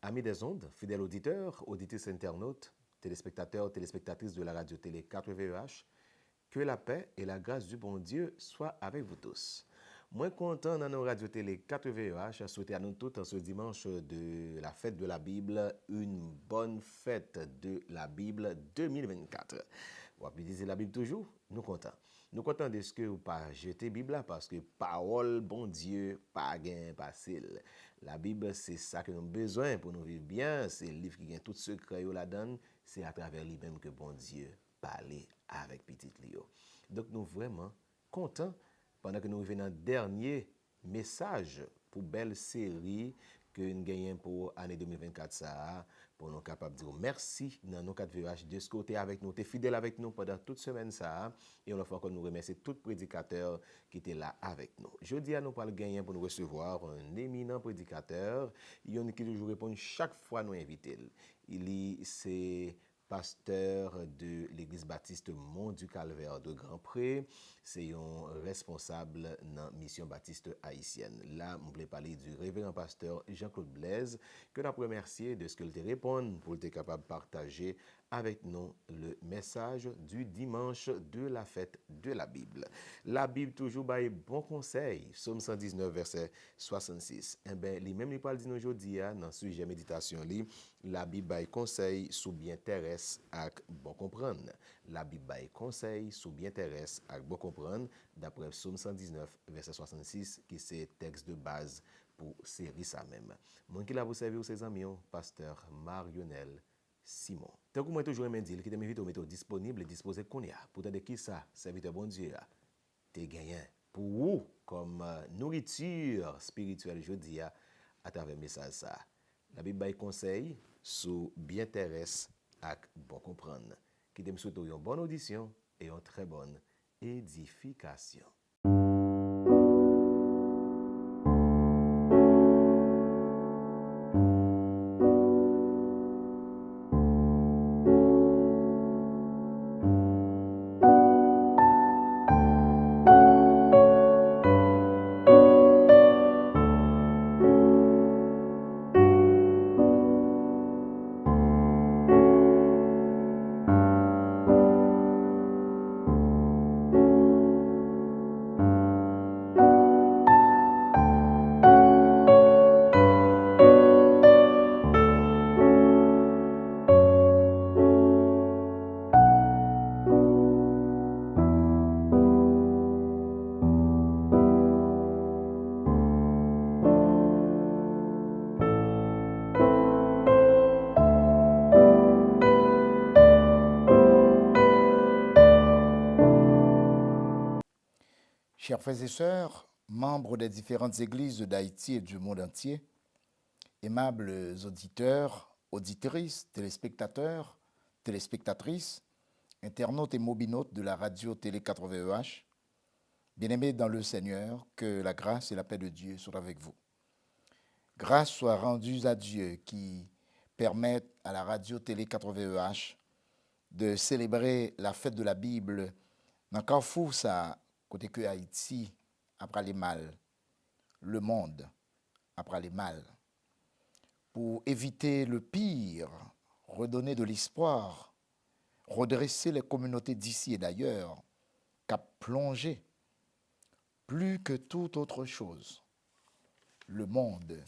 Amis des ondes, fidèles auditeurs, auditrices internautes, téléspectateurs, téléspectatrices de la radio-télé 4VEH, que la paix et la grâce du bon Dieu soient avec vous tous. Moi content dans nos radio-télé 4VEH à souhaiter à nous tous en ce dimanche de la fête de la Bible, une bonne fête de la Bible 2024. Ou puis disait la Bible toujours, nous contents. Nous contents de ce que vous pas jeter Bible là parce que parole bon Dieu pas gain facile. La Bible c'est ça que nous avons besoin pour nous vivre bien, c'est le livre qui gagne tout secret là-dedans, c'est à travers lui-même que bon Dieu parler avec petit Léo. Donc nous vraiment contents pendant que nous revenons dans le dernier message pour belle série que nous gagnons pour l'année 2024 ça pour nous capables de dire merci dans nos 4 VH de ce côté avec nous, t'es fidèle avec nous pendant toute semaine ça et on a fait encore nous remercier tout prédicateur qui était là avec nous. Jeudi à nous pas le gagner pour nous recevoir un éminent prédicateur, il y en a qui toujours répond chaque fois nous inviter. C'est pasteur de l'église baptiste Mont du Calvaire de Grand-Pré, c'est un responsable dans mission baptiste haïtienne. Là, je voulais parler du révérend pasteur Jean-Claude Blaise, que nous remercier de ce qu'il te répond pour être capable de partager avec nous le message du dimanche de la fête de la Bible. La Bible toujours bail bon conseil, Psaume 119 verset 66. Eh bien, les mêmes pas dit aujourd'hui dans le sujet méditation la Bible bail conseil sous bien terrestre avec bon comprendre. La Bible bail conseil sous bien terrestre avec bon comprendre d'après Psaume 119 verset 66 qui c'est texte de base pour série ça même. Mon qui la vous servir ses amis, pasteur Marionel Simon. Tant que moi toujours aimé dire qui m'invite au méthode disponible et disposé qu'on y a. Pour de qui ça, serviteur bon Dieu a. T'es gagné pour vous comme nourriture spirituelle jeudi à travers message ça. La Bible bail conseil sous bien terrestre avec bon comprendre. Qui te souhaite une bonne audition et une très bonne édification. Chers frères et sœurs, membres des différentes églises d'Haïti et du monde entier, aimables auditeurs, auditrices, téléspectateurs, téléspectatrices, internautes et mobinautes de la radio-télé 4VEH, bien-aimés dans le Seigneur, que la grâce et la paix de Dieu soient avec vous. Grâce soit rendue à Dieu qui permet à la radio-télé 4VEH de célébrer la fête de la Bible dans Carrefour, ça, côté que Haïti, après les mal, le monde, après les mal, pour éviter le pire, redonner de l'espoir, redresser les communautés d'ici et d'ailleurs, qu'a plongé plus que toute autre chose. Le monde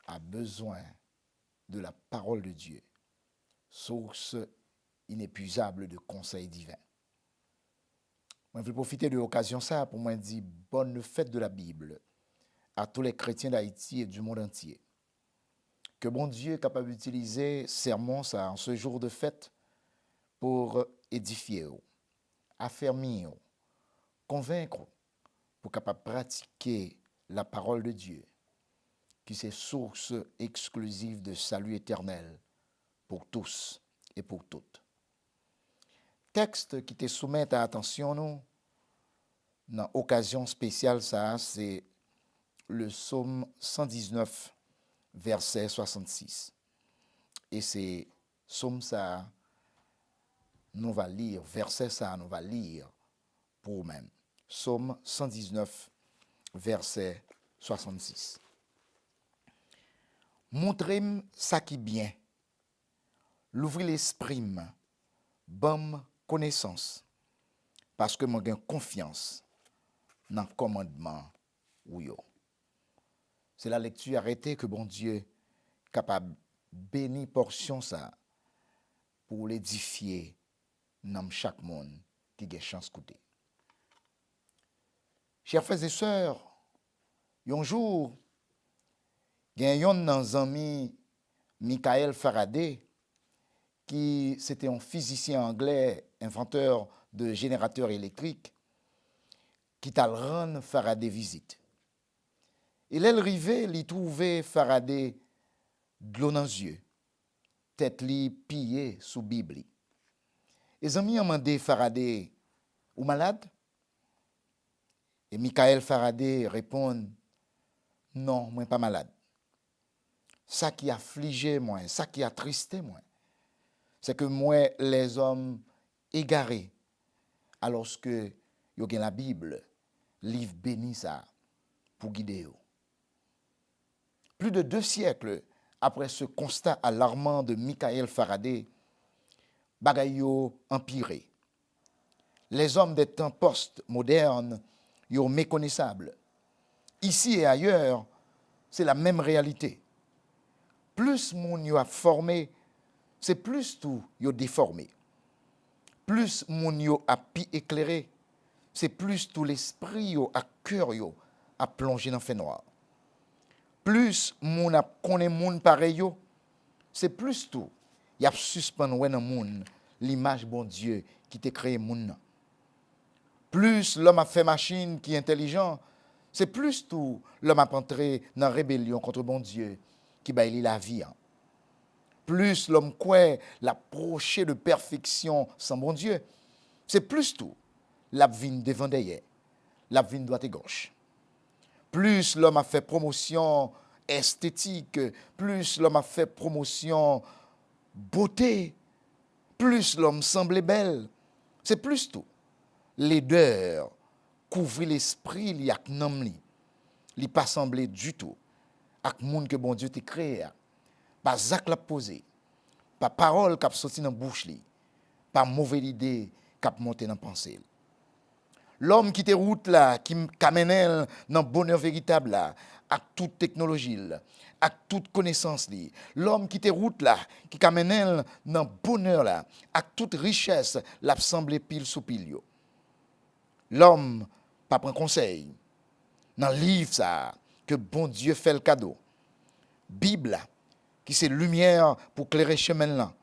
a besoin de la parole de Dieu, source inépuisable de conseils divins. Je vais profiter de l'occasion ça pour moi dire bonne fête de la Bible à tous les chrétiens d'Haïti et du monde entier. Que bon Dieu est capable d'utiliser sermon ça en ce jour de fête pour édifier, affermir, convaincre, pour capable pratiquer la parole de Dieu, qui c'est source exclusive de salut éternel pour tous et pour toutes. Texte qui te soumet à attention nous dans occasion spéciale ça c'est le psaume 119 verset 66 et c'est psaume ça nous va lire verset ça nous va lire pour nous-mêmes. Psaume 119 verset 66. Montrez-moi ça qui bien. L'ouvrir l'esprit, bonne connaissance. Parce que moi j'ai confiance dans le commandement ou yo. C'est la lecture arrêtée que bon Dieu capable bénir portion ça pour l'édifier dans chaque monde qui a chance d'écouter. Chers frères et sœurs, un jour, il y a un ami, Michael Faraday, qui c'était un physicien anglais, inventeur de générateurs électriques, qui t'a rendu Faraday visite. Et là, il trouvait Faraday de l'eau dans les yeux, tête li pillée sous Bible. Les amis ont demandé Faraday, ou malade? Et Michael Faraday répond, non, moi pas malade. Ça qui affligeait moi, ça qui attristait moi, c'est que moi, les hommes égarés, alors que yo gen la Bible, livre béni ça, pour guider yo. Plus de 2 siècles après ce constat alarmant de Michael Faraday, bagay yo empiré. Les hommes des temps post-modernes yo méconnaissables. Ici et ailleurs, c'est la même réalité. Plus moun yo a formé, c'est plus tout yo déformé. Plus moun yo a pi éclairé, c'est plus tout l'esprit yo a cœur yo a plongé dans fait noir. Plus moun a connaît moun pareil yo, c'est plus tout y a suspend dans moun l'image bon Dieu qui t'a créé moun nan. Plus l'homme a fait machine qui est intelligent, c'est plus tout l'homme a entré dans rébellion contre bon Dieu qui ba li la vie. Plus l'homme croit l'approcher de perfection sans bon Dieu, c'est plus tout la vine devant derrière, la vine droite et gauche. Plus l'homme a fait promotion esthétique, plus l'homme a fait promotion beauté, plus l'homme semblait belle, c'est plus tout. Laideur couvrir l'esprit li ak nam li pas semblé du tout ak moun que bon Dieu t'a créé, pas zak la posé, pas parole k'ap sorti dans bouche li, pas mauvaise idée k'ap monter dans pensée. L'homme qui te route là, qui kamène dans bonheur véritable là, avec toute technologie là, avec toute connaissance li. L'homme qui te route là, qui kamène dans bonheur là, avec toute richesse, l'a semblé pile sous pile yo. L'homme pas prend conseil dans livre ça que bon Dieu fait le cadeau. Bible là, qui c'est lumière pour éclairer chemin là.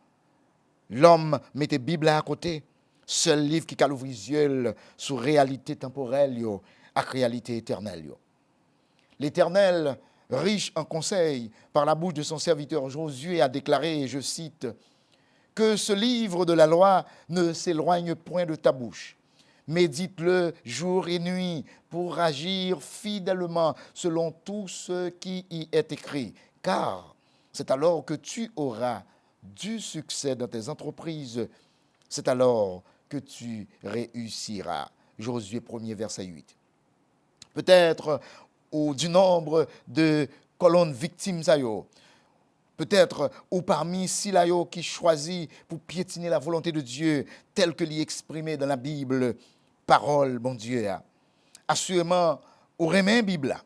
L'homme mette Bible à côté. Seul livre qui a l'ouvrir les yeux sur réalité temporelle et réalité éternelle. L'Éternel, riche en conseils, par la bouche de son serviteur Josué, a déclaré, et je cite, que ce livre de la loi ne s'éloigne point de ta bouche. Médite-le jour et nuit pour agir fidèlement selon tout ce qui y est écrit. Car c'est alors que tu auras du succès dans tes entreprises. C'est alors que tu réussiras. Josué 1er, verset 8. Peut-être du nombre de colonnes victimes, peut-être ou parmi Silayo qui choisit pour piétiner la volonté de Dieu telle que l'y exprimée dans la Bible, parole, bon Dieu. Assurément, ou remet Bible,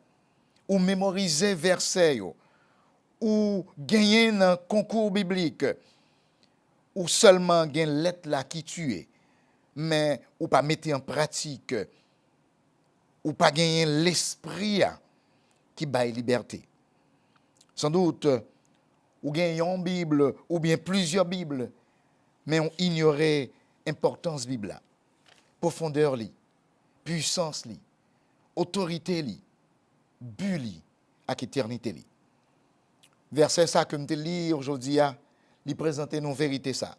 ou mémoriser verset, ou gagner un concours biblique, ou seulement gagner lettre là qui tue, mais ou pas mettre en pratique, ou pas gagner l'esprit qui baille liberté. Sans doute, ou gagner une Bible, ou bien plusieurs Bibles, mais on ignorait l'importance de la Bible, profondeur, puissance, autorité, but, ak éternité. Verset ça que je lis aujourd'hui, il présente nos vérités ça.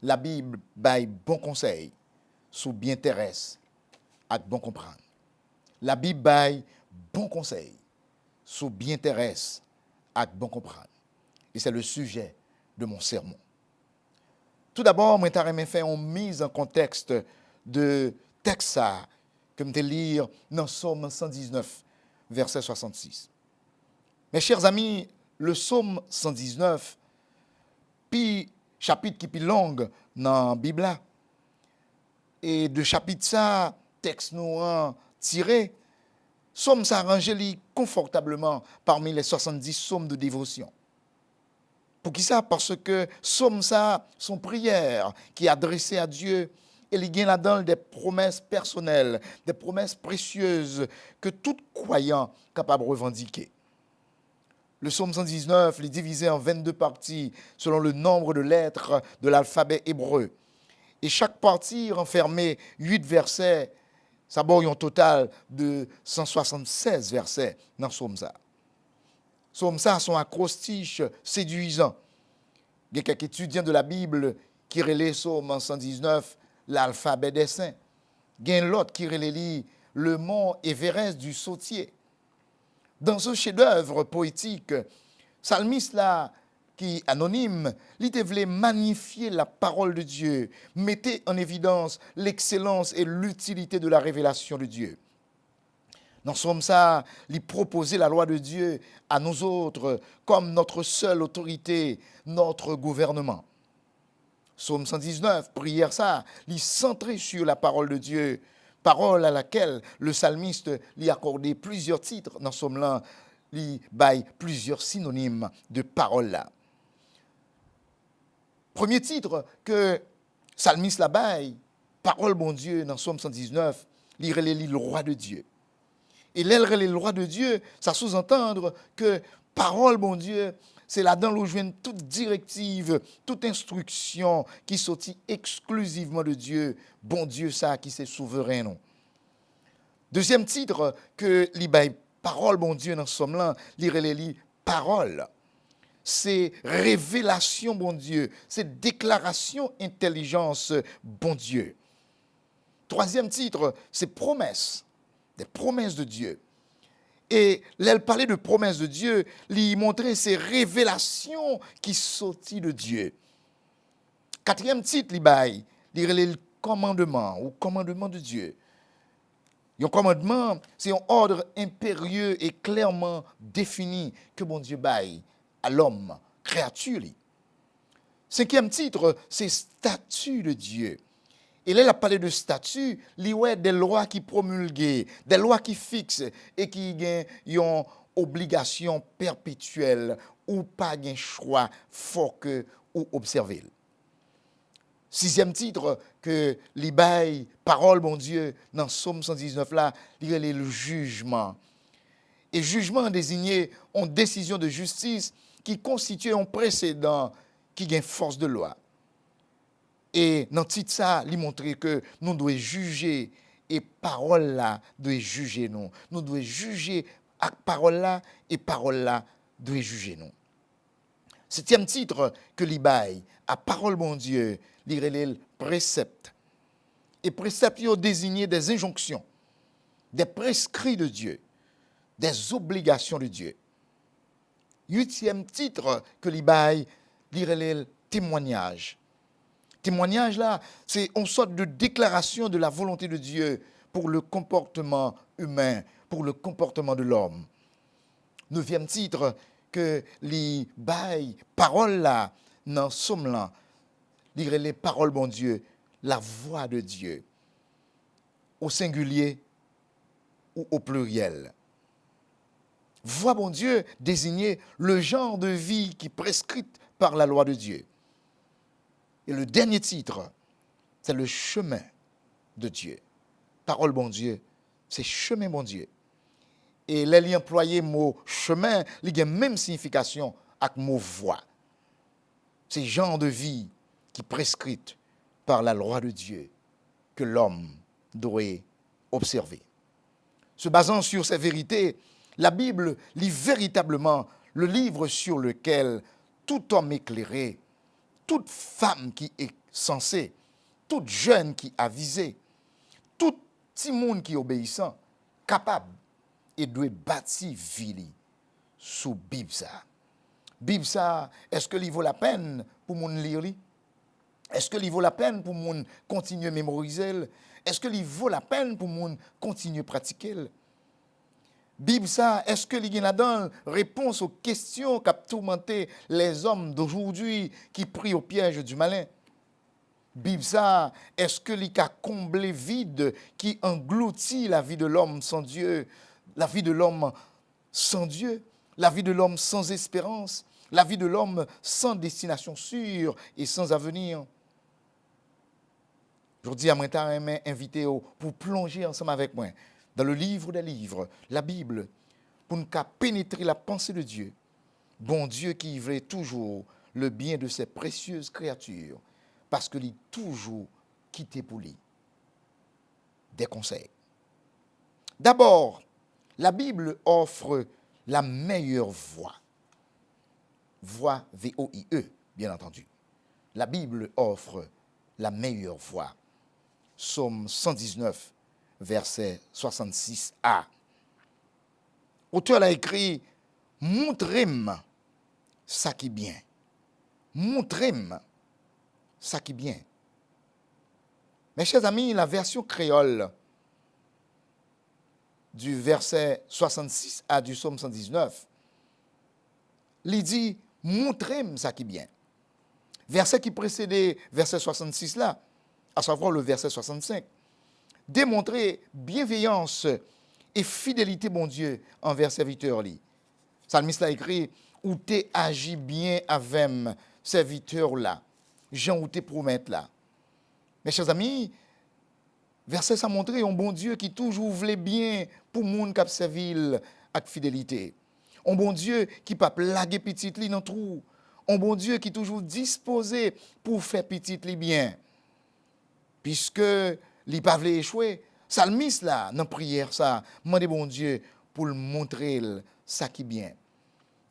La Bible baille bon conseil, sous bien intéresse, avec bon comprendre. La Bible baille bon conseil, sous bien intéresse, avec bon comprendre. Et c'est le sujet de mon sermon. Tout d'abord, moi, je vais faire une mise en contexte de texte ça, que je vais lire dans Psaume 119, verset 66. Mes chers amis, le psaume 119, puis chapitre qui plus long dans la Bible là. Et de chapitre ça, texte nous tiré, psaume ça rangé confortablement parmi les 70 psaumes de dévotion. Pour qui ça? Parce que psaume ça, son prière qui est adressée à Dieu, et il y a là-dedans des promesses personnelles, des promesses précieuses que tout croyant est capable de revendiquer. Le psaume 119 est divisé en 22 parties selon le nombre de lettres de l'alphabet hébreu. Et chaque partie renfermait 8 versets. Ça a un total de 176 versets dans psaume ça. Psaume ça sont acrostiches séduisants. Il y a quelques étudiants de la Bible qui relaient psaume 119 l'alphabet des saints. Il y a l'autre qui relaie le mont Everest du Sautier. Dans ce chef-d'œuvre poétique, psalmiste là, qui est anonyme, il voulait magnifier la parole de Dieu, mettait en évidence l'excellence et l'utilité de la révélation de Dieu. Dans ce psaume ça, il proposait la loi de Dieu à nous autres comme notre seule autorité, notre gouvernement. Psaume 119, prière ça, il centré sur la parole de Dieu, parole à laquelle le psalmiste lui accordait plusieurs titres dans ce psaume-là, lui baille plusieurs synonymes de parole là. Premier titre que psalmiste la baille, parole bon Dieu dans Psaume 119, il relie le roi de Dieu. Et l'elle relie le roi de Dieu, ça sous-entendre que parole bon Dieu, c'est là-dedans où je viens toute directive, toute instruction qui sortit exclusivement de Dieu, bon Dieu ça qui c'est souverain non. Deuxième titre que li baille parole bon Dieu dans ce psaume-là, li relie parole. C'est révélation, bon Dieu. C'est déclaration, intelligence, bon Dieu. Troisième titre, c'est promesses. Des promesses de Dieu. Et là, elle parlait de promesses de Dieu, lui montrait ces révélations qui sortent de Dieu. Quatrième titre, il baille, le commandement ou commandement de Dieu. Un commandement, c'est un ordre impérieux et clairement défini que bon Dieu baille à l'homme, créature. Cinquième titre, c'est statut de Dieu. Et là, il a parlé de statut, il y a des lois qui promulguent, des lois qui fixent et qui ont une obligation perpétuelle ou pas un choix fort que ou observer. Sixième titre que l'Ibaï, parole bon Dieu, dans Psaume 119 là, il y a le jugement. Et jugement désigné en décision de justice qui constitue un précédent qui a force de loi. Et dans le titre ça, il montre que nous devons juger et parole là doit juger nous. Nous devons juger avec parole là et parole là doit juger nous. Septième titre que l'Ibaï, à parole bon Dieu, l'irélève précepte. Et précepte ont désigné des injonctions, des prescrits de Dieu, des obligations de Dieu. Huitième titre que l'Ibaï, l'irélève témoignage. Témoignage là, c'est une sorte de déclaration de la volonté de Dieu pour le comportement humain, pour le comportement de l'homme. Neuvième titre que l'Ibaï, parole là, dans somme là, lire les paroles bon Dieu, la voix de Dieu, au singulier ou au pluriel. Voix bon Dieu désignait le genre de vie qui est prescrite par la loi de Dieu. Et le dernier titre, c'est le chemin de Dieu. Parole bon Dieu, c'est chemin bon Dieu. Et les employés mot chemin, il y a même signification avec mot voie. C'est genre de vie qui est prescrite par la loi de Dieu que l'homme doit observer. Se basant sur ces vérités, la Bible lit véritablement le livre sur lequel tout homme éclairé, toute femme qui est sensée, tout jeune qui est avisé, tout petit monde qui est obéissant, capable et doit bâtir vie sous Bible ça. Bible ça, est-ce que il vaut la peine pour moun lire li? Est-ce que il vaut la peine pour moun continuer à mémoriser? Est-ce que il vaut la peine pour moun continuer à pratiquer? Bible ça, est-ce que il y a là-dedans réponse aux questions qui tourmenté les hommes d'aujourd'hui qui prient au piège du malin? Bible ça, est-ce que il a comblé vide qui engloutit la vie de l'homme sans Dieu, la vie de l'homme sans Dieu, la vie de l'homme sans espérance, la vie de l'homme sans destination sûre et sans avenir? Aujourd'hui, je suis invité pour plonger ensemble avec moi dans le livre des livres, la Bible, pour nous pénétrer la pensée de Dieu. Bon Dieu qui veut toujours le bien de ses précieuses créatures, parce qu'il est toujours quitté pour lui. Des conseils. D'abord, la Bible offre la meilleure voie. Voie V-O-I-E, bien entendu. La Bible offre la meilleure voie. Psaume 119, verset 66a. L'auteur a écrit « Montrez-moi ça qui est bien. Montrez-moi ça qui est bien. » Mes chers amis, la version créole du verset 66a du psaume 119, il dit « Montrez-moi ça qui est bien. » Verset qui précédait verset 66 là, à savoir le verset 65, démontrer bienveillance et fidélité, bon Dieu, envers serviteur li. Psalmiste a écrit, ou t'es agi bien avec serviteur là, Jean ou t'es promettre là. Mes chers amis, verset ça montre un bon Dieu qui toujours voulait bien pour moun k'ap servil avec fidélité. Un bon Dieu qui pas plaguer petite li dans trou. Un bon Dieu qui toujours disposé pour faire petite li bien. Puisque li pas vle échouer, psalmiste là dans prière ça, demande bon Dieu pour le montrer ça qui bien.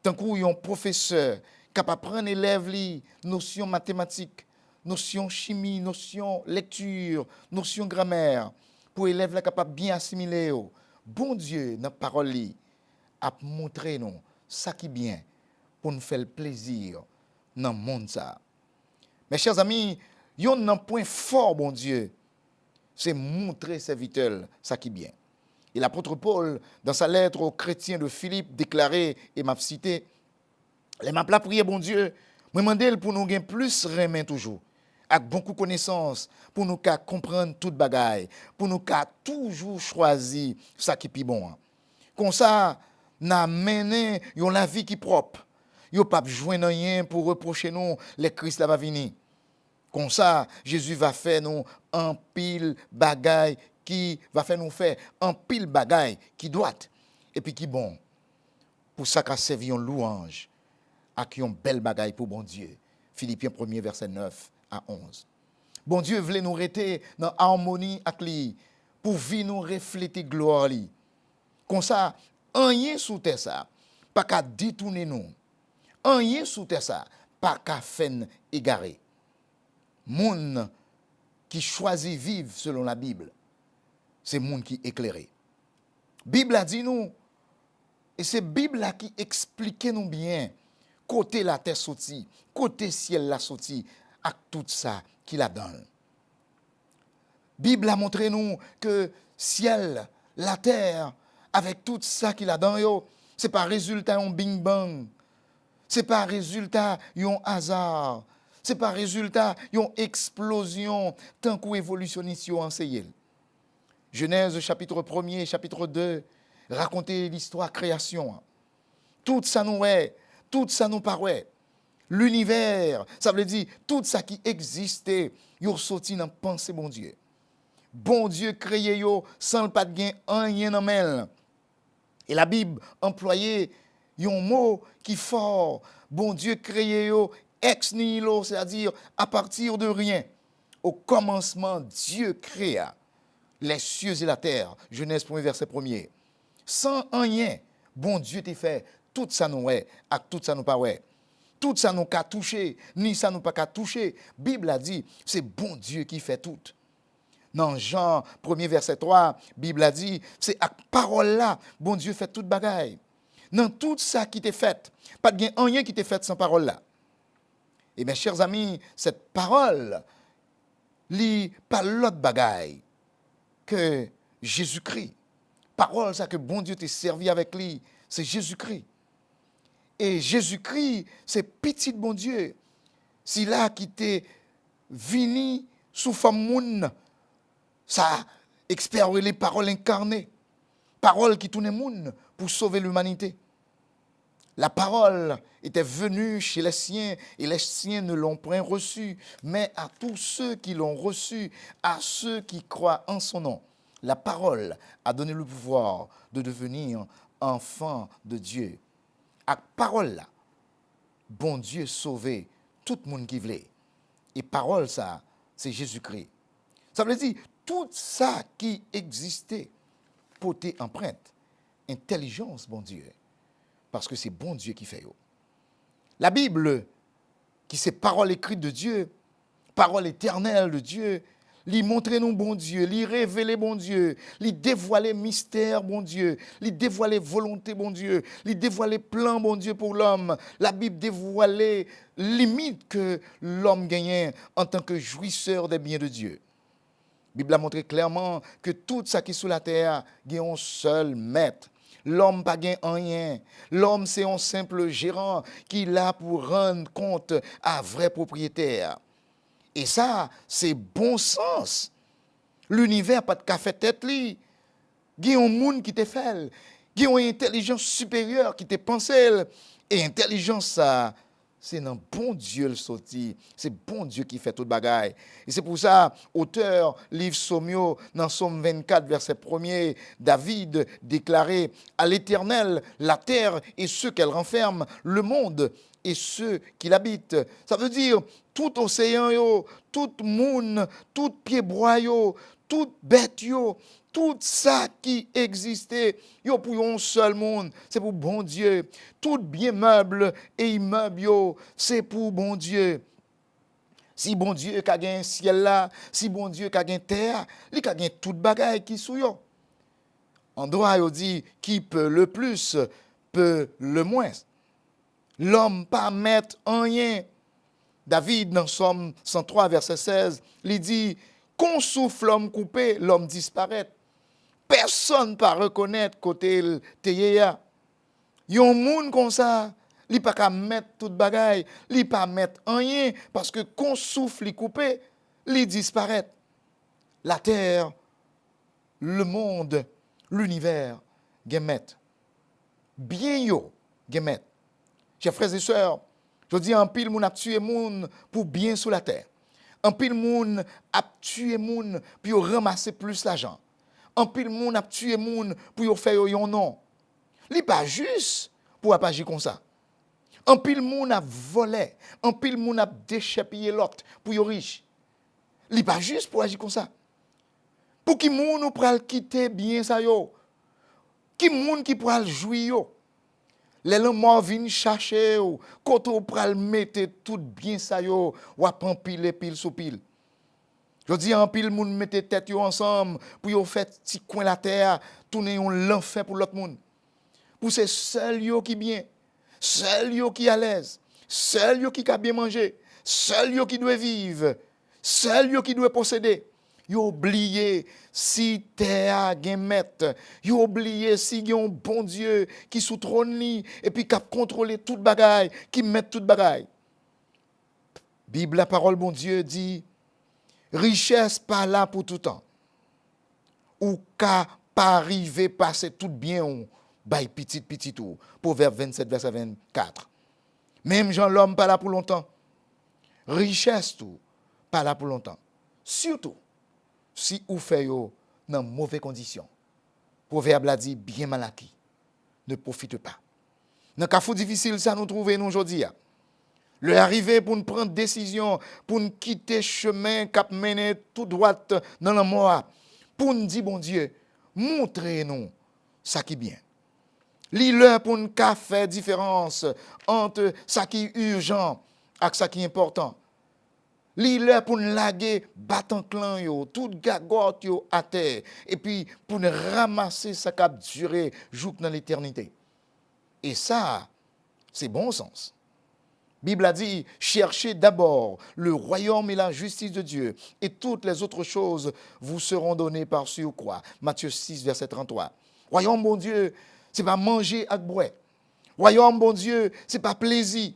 Tant qu'on un professeur capable prendre élève li notion mathématique, notion chimie, notion lecture, notion grammaire pour élève là capable bien assimiler. Bon Dieu dans parole li a montrer nous ça qui bien pour nous faire plaisir dans le monde ça. Mes chers amis, yon un point fort, bon Dieu, c'est montrer serviteur ça qui bien. Et l'apôtre Paul, dans sa lettre aux chrétiens de Philippe, déclaré, et m'a cité, les m'a pla prier, bon Dieu, me demandé pour nous gagner plus remen toujours, avec beaucoup de connaissances, pour nous comprendre toute bagaille, pour nous toujours choisir ça qui est bon. Comme ça, n'a mené yon la vie qui propre. Yo pas joindre rien pour reprocher nous les Christ là va venir. Comme ça, Jésus va faire nous un pile bagaille qui va faire nous faire un pile bagaille qui doit et puis qui bon. Pour ça qu'a servi un louange à qui un belle bagaille pour bon Dieu. Philippiens 1er verset 9 à 11. Bon Dieu voulait nous rester dans harmonie avec lui pour vivre nous refléter gloire lui. Comme ça, rien sous terre ça, pas qu'à détourner nous. Rien sous terre ça, pas qu'à faire égarer. Moun qui choisit vivre selon la Bible, c'est moun qui éclairé. Bible a dit nous, et c'est Bible là qui explique nous bien, côté la terre sorti, côté ciel la sorti, avec tout ça qu'il a dans. Bible a montré nous que ciel, la terre, avec tout ça qu'il a dans yo, c'est pas résultat d'un bing bang, c'est pas résultat d'un hasard. Ce n'est pas résultat d'une explosion tant qu'aux évolutionnistes ont enseigné. Genèse chapitre 1er, chapitre 2, raconter l'histoire création. Tout ça nous est, tout ça nous paraît. L'univers, ça veut dire tout ça qui existait, yo sorti dans pensée bon Dieu. Bon Dieu créé yo sans pas de gain rien en mêle. Et la Bible employait un mot qui fort. Bon Dieu créé yo ex nihilo, c'est-à-dire à partir de rien. Au commencement, Dieu créa les cieux et la terre. Genèse 1, verset 1er. Sans rien, bon Dieu t'a fait tout ça nous est, et tout ça nous pas ouais. Tout ça nous qu'a touché, ni ça nous pas qu'a touché. Bible a dit, c'est bon Dieu qui fait tout. Dans Jean 1er verset 3, Bible a dit, c'est à parole là, bon Dieu fait toute bagaille. Dans tout ça qui t'est fait, pas de rien qui t'est fait sans parole là. Et mes chers amis, cette parole, lit pas l'autre bagaille que Jésus-Christ. parole ça que bon Dieu t'a servi avec lui, c'est Jésus-Christ. Et Jésus-Christ, c'est petit bon Dieu. C'est là qui t'est venu sous forme moun, ça expérimenté les paroles incarnées, paroles qui tournaient moun pour sauver l'humanité. La parole était venue chez les siens et les siens ne l'ont point reçue, mais à tous ceux qui l'ont reçue, à ceux qui croient en son nom. La parole a donné le pouvoir de devenir enfant de Dieu. À parole là, bon Dieu sauvé tout le monde qui voulait. Et parole ça, c'est Jésus-Christ. Ça veut dire tout ça qui existait porté empreinte, intelligence, bon Dieu. Parce que c'est bon Dieu qui fait. La Bible, qui c'est parole écrite de Dieu, parole éternelle de Dieu, lui montrer nous bon Dieu, lui révéler bon Dieu, lui dévoiler mystère bon Dieu, lui dévoiler volonté bon Dieu, lui dévoiler plan bon Dieu pour l'homme. La Bible dévoiler limite que l'homme gagne en tant que jouisseur des biens de Dieu. La Bible a montré clairement que tout ça qui est sous la terre a un seul maître. L'homme pas gain rien. L'homme c'est un simple gérant qui est là pour rendre compte à vrai propriétaire. Et ça, c'est bon sens. L'univers pas de café tête li. Il y a un monde qui te fait. Il y a une intelligence supérieure qui te pense. Et intelligence ça, c'est dans bon Dieu le sorti. C'est bon Dieu qui fait toute bagaille. Et c'est pour ça, auteur, livre Sommio, dans Somme 24, verset 1er, David déclarait à l'Éternel, la terre et ceux qu'elle renferme, le monde et ceux qui l'habitent. Ça veut dire, tout océan, yo, tout monde, tout pied bois, yo, tout bête, yo, tout ça qui existait, yo pour un seul monde, c'est pour bon Dieu. Tout bien meuble et immeuble, yo, c'est pour bon Dieu. Si bon Dieu a gagné ciel là, si bon Dieu a gagné terre, il a gagné toute bagaille qui sou yo. En droit, il dit, qui peut le plus, peut le moins. L'homme pas mettre en rien. David, dans Somme 103, verset 16, il dit, qu'on souffle l'homme coupé, l'homme disparaît. Personne ne peut reconnaître côté Teyeya. Il y a un monde comme ça, il ne peut pas mettre toute bagaille, il ne peut pas mettre rien, parce que qu'on souffle, il coupé, il disparaît. La terre, le monde, l'univers, gemet. Bien yo, gemet. Chers frères et sœurs, je dis en pile moun a tué moun pour bien sous la terre. En pile moun a tué moun pour ramasser plus l'argent. En pile moun a tué moun pour faire yon nom. Li pas juste pour agir comme ça. En pile moun a volé, en pile moun a déchépillé l'autre pour yon riche. Li pas juste pour agir comme ça. Pour qui moun ou pral quitter bien ça yo. Qui moun qui pral jouir yo. Les morts viennent chercher ou quand on pral mettre tout bien ça yo, ou en pile sous pile. Je dis en pile moun mette tête yo ensemble pour yo faire petit coin la terre, tourner on l'enfer pour l'autre monde. Pour c'est seul yo qui bien, seul yo qui à l'aise, seul yo qui a bien manger, seul yo qui doit vivre, seul yo qui doit posséder. Yo oublié si terre gen maître, yo oublié si gen un bon Dieu qui sous trône li et puis qui a contrôlé toute bagaille, qui met toute bagaille. Bible la parole bon Dieu dit richesse pas là pour tout temps. Ou ka pas arriver passer tout bien on bay petit tout. Proverbe 27 verset 24. Même Jean l'homme pas là pour longtemps. Richesse tout pas là pour longtemps. Surtout si ou fait yo dans mauvaises conditions. Proverbe l'a dit bien mal acquis. Ne profite pas. Dans cas fou difficile ça nous trouver nous aujourd'hui. Le arrivé pour nous prendre décision, pour nous quitter chemin cap mener tout droit dans la mort. Pour nous dire bon Dieu, montrez-nous ça qui bien. L'heure pour nous faire différence entre ça qui est urgent et ça qui est important. L'heure pour nous laguer battant clan yo, tout gagote yo à terre et puis pour nous ramasser ça qui a duré jusque dans l'éternité. Et ça, c'est bon sens. Bible a dit, cherchez d'abord le royaume et la justice de Dieu, et toutes les autres choses vous seront données par-ci ou quoi. Matthieu 6, verset 33. Royaume, bon Dieu, c'est pas manger avec boire. Royaume, bon Dieu, c'est pas plaisir.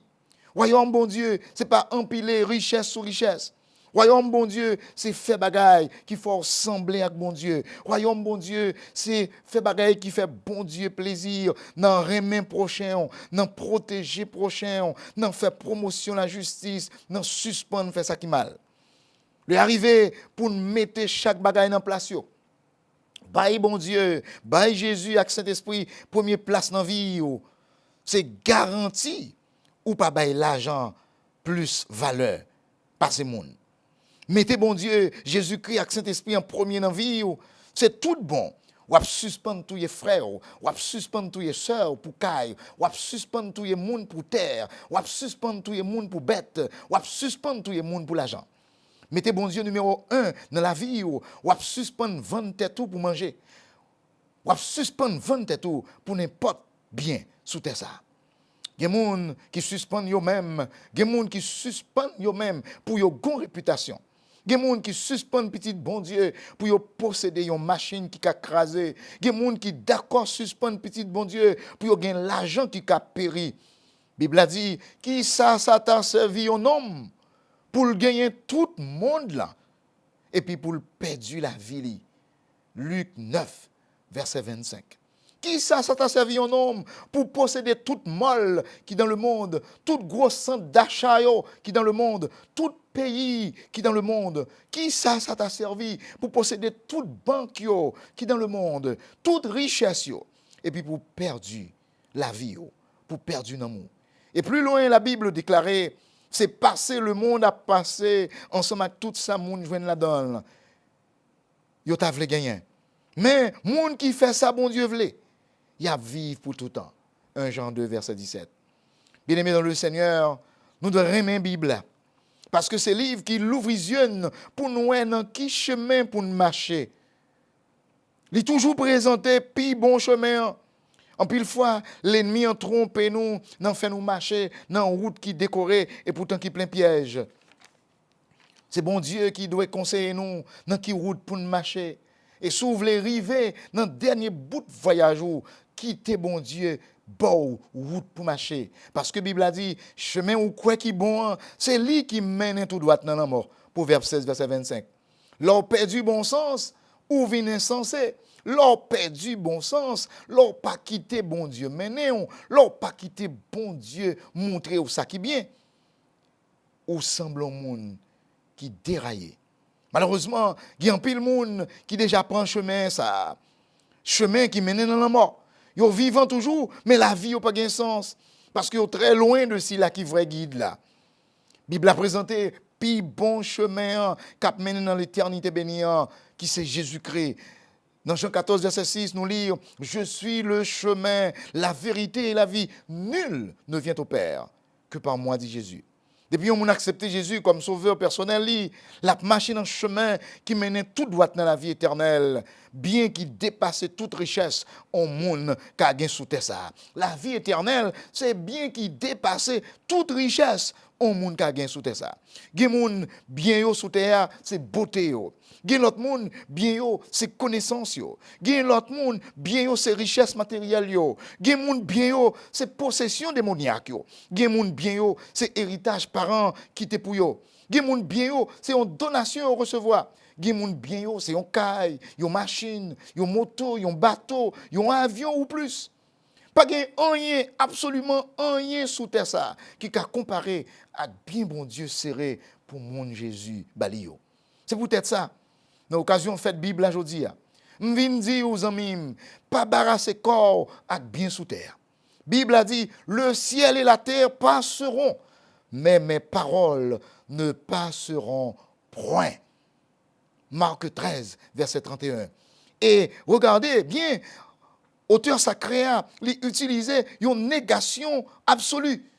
Royaume, bon Dieu, c'est pas empiler richesse sur richesse. Royaume, bon Dieu, c'est faire bagaille qui faut ressembler avec bon Dieu. Royaume, bon Dieu, c'est faire bagaille qui fait bon Dieu plaisir. Dans remet prochain, dans protéger prochain, dans faire promotion la justice, dans suspendre faire ça qui mal. Le arrivé pour mettre chaque bagaille dans place. Bye bon Dieu, bye Jésus avec Saint-Esprit, première place dans la vie. C'est garanti ou pas bailler l'argent plus valeur par ce monde. Mettez bon Dieu, Jésus-Christ avec Saint-Esprit en premier dans la vie, c'est tout bon. Ou ap suspendre tous les frères, ou ap suspendre tous les sœurs pour caille, ou ap suspendre tous les monde pour terre, ou ap suspendre tous les monde pour bête, ou ap suspendre tous les monde pour l'argent. Mettez bon Dieu numéro 1 dans la vie, ou ap suspendre 20 têtes pour manger. Ou ap suspendre 20 têtes pour n'importe bien sous terre ça. Il y a des gens qui suspendent eux-mêmes, il y a des gens qui suspendent eux-mêmes pour leur bonne réputation. Il y a des gens qui suspendent petit bon Dieu pour posséder une machine qui a crasé. Il y a des gens qui d'accord suspendent petit bon Dieu pour gagner l'argent qui a péri. La Bible a dit, qui ça t'a servi un homme pour gagner tout le monde là et puis pour perdre la vie. Luc 9, verset 25. Qui ça t'a servi un homme pour posséder toute molle qui dans le monde, tout gros centre d'achat qui dans le monde, tout pays qui dans le monde. Qui ça t'a servi pour posséder toute banque qui dans le monde, toute richesse et puis pour perdre la vie, pour perdre l'amour. Et plus loin la Bible déclarait, c'est passé le monde a passé ensemble avec tout ça monde joine la donne. Yo t'a vle gagner. Mais monde qui fait ça bon Dieu vle. Il y a vivre pour tout temps. 1 Jean 2, verset 17. Bien-aimés dans le Seigneur, nous devons aimer la Bible. Parce que c'est le livre qui l'ouvre les yeux pour nous voir dans qui chemin pour nous marcher. Il est toujours présenté, puis bon chemin. En pile fois, l'ennemi en trompe nous, n'en fait nous marcher dans une route qui est décorée et pourtant qui est plein piège. C'est bon Dieu qui doit conseiller nous dans qui route pour nous marcher. Et si vous voulez arriver dans le dernier bout de voyage, quittez bon Dieu, bon route pour marcher. Parce que la Bible a dit, chemin ou quoi qui bon, c'est lui qui mène tout droit dans la mort. Proverbe 16, verset 25. L'on perdu bon sens, ou vient insensé. L'on perdu bon sens, l'on pas quitté bon Dieu mener, l'on pas quitté bon Dieu montrer où ça qui bien. Ou semble au monde qui déraillé. Malheureusement, il y a un pile monde qui déjà prend chemin ça. Chemin qui mène dans la mort. Ils vivent toujours, mais la vie n'a pas de sens. Parce qu'ils sont très loin de ce qui est vrai guide là. La Bible a présenté puis bon chemin qui mène dans l'éternité bénie, qui c'est Jésus-Christ. Dans Jean 14, verset 6, nous lisons « Je suis le chemin, la vérité et la vie. Nul ne vient au Père que par moi, dit Jésus. » Depuis qu'on a accepté Jésus comme sauveur personnel, la machine en chemin qui menait tout droit dans la vie éternelle, bien qu'il dépasse toute richesse au monde qui a gagné sous terre ça. La vie éternelle, c'est bien qu'il dépasse toute richesse au monde qui a gagné sous terre ça. Gen monde bien yo sous terre, c'est beauté yo. Gen l'autre monde bien yo, c'est connaissance yo. Gen l'autre monde bien yo, c'est richesse matérielle yo. Gen monde bien yo, c'est possession démoniaque yo. Gen monde bien yo, c'est héritage parent qui te pour yo. Gen monde bien yo, c'est une donation au recevoir. Gen monde bien yo, c'est un caille, une machine, une moto, un bateau, un avion ou plus. Pas rien, absolument rien sous terre ça qui a comparé à bien bon Dieu serré pour mon Jésus balio. C'est peut-être ça. Dans l'occasion fête Bible aujourd'hui, m'vin dire aux amis, pas barrasser corps avec bien sous terre. Bible a dit, le ciel et la terre passeront, mais mes paroles ne passeront point. Marc 13, verset 31. Et regardez bien, auteur sacré a utilisé une négation absolue.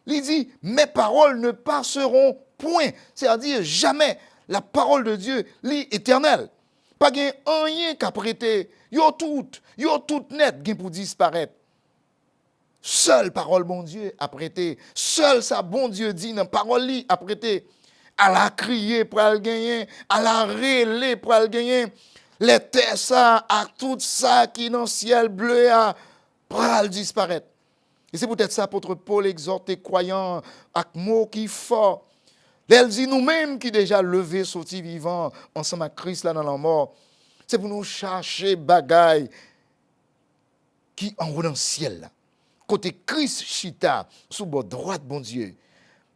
Il dit, mes paroles ne passeront point. C'est-à-dire jamais. La parole de Dieu, l'éternel. Pas gen rien qu'à prêter. Yo tout net gen pour disparaître. Seule parole bon Dieu a prêté. Seul sa bon Dieu dit dans parole li a prêté. À la crier pour le gagner, à la rêler pour le gagner. Les terres ça, à tout ça qui dans le ciel bleu à pral disparaître. Et c'est peut-être ça, apôtre Paul exhorte les croyants avec mots qui fort. Elle dit nous-mêmes qui déjà levés, sortis vivants, ensemble avec Christ là dans la mort. C'est pour nous chercher bagaille qui en haut dans le ciel là. Côté Christ chita, sous bord droite, bon Dieu.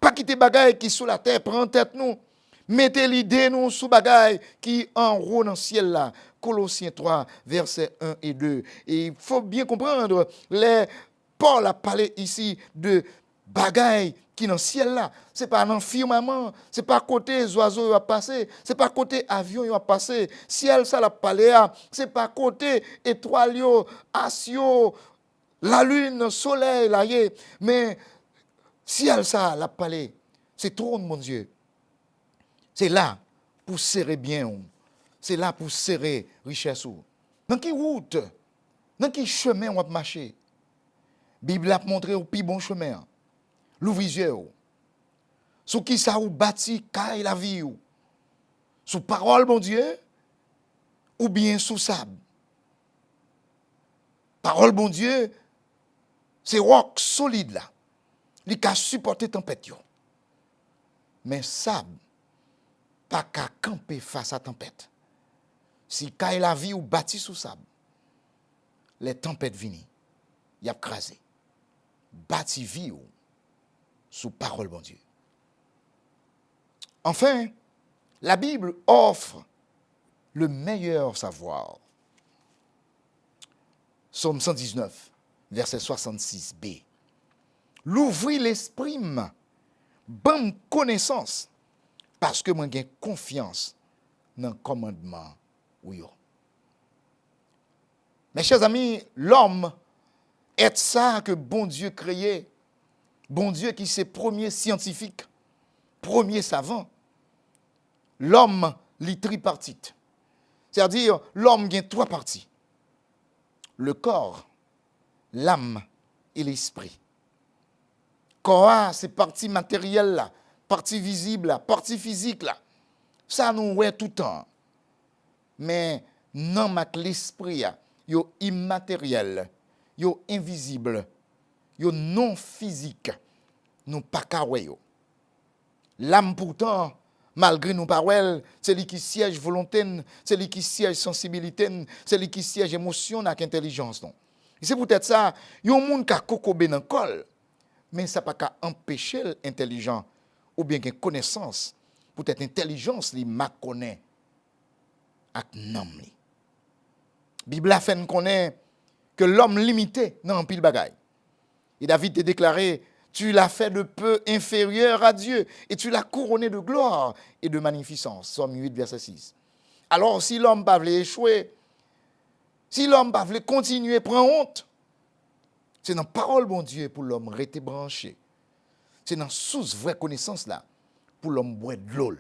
Pas quitter bagaille qui sous la terre, prend tête nous. Mettez l'idée nous sous bagaille qui en haut dans le ciel là. Colossiens 3, versets 1 et 2. Et il faut bien comprendre, Paul a parlé ici de bagaille qui dans le ciel là. Ce n'est pas dans le firmament, ce n'est pas côté oiseaux qui va passer, ce n'est pas côté avion qui va passer. Ciel ça l'a parlé, ce n'est pas côté étoile, asio, la lune, le soleil, là, mais ciel ça l'a parlé. C'est trône, mon Dieu. C'est là pour serrer bien. C'est là pour serrer richesse. Dans quelle route, dans quel chemin on va marcher? La Bible a montré au plus bon chemin. L'ouvrier. Sous qui ça ou bâti caille la vie. Sous parole, mon Dieu, ou bien sous sable. Parole, bon Dieu, c'est roc solide là. Il a supporté tempête. Mais sable, pas qu'à camper face à tempête. Si caille la vie ou bâti sous sable, les tempêtes viennent, il y a crasé. Bâti vie ou sous parole, bon Dieu. Enfin, la Bible offre le meilleur savoir. Psaume 119, verset 66b. L'ouvrir l'esprit, bonne connaissance, parce que moi j'ai confiance dans le commandement. Oui. Mes chers amis, l'homme est ça que bon Dieu créé. Bon Dieu qui c'est premier scientifique, premier savant. L'homme, les tripartite. C'est-à-dire, l'homme a trois parties. Le corps, l'âme et l'esprit. Corps, c'est partie matérielle là, partie visible là, partie physique là. Ça nous ouais tout le temps. Mais non, l'esprit, yo immatériel, yo invisible, yo non physique, nous pas kawé yo. L'âme pourtant, malgré nos paroles, c'est lui qui siège volonté, c'est lui qui siège sensibilité, c'est lui qui siège émotion avec intelligence. Non. Et c'est peut-être ça, yo moun ka kokobé dans col, mais ça pas qu'à empêcher l'intelligent ou bien une connaissance, peut-être intelligence li ma connaît ak nom li. Bible a fait nous connaît que l'homme limité dans pile bagaille. Et David a déclaré, tu l'as fait de peu inférieur à Dieu et tu l'as couronné de gloire et de magnificence. Somme 8, verset 6. Alors si l'homme pas voulait échouer, si l'homme pas voulait continuer, prendre honte, c'est dans la parole bon Dieu pour l'homme rester branché. C'est dans sous vraie connaissance là pour l'homme boire de l'eau.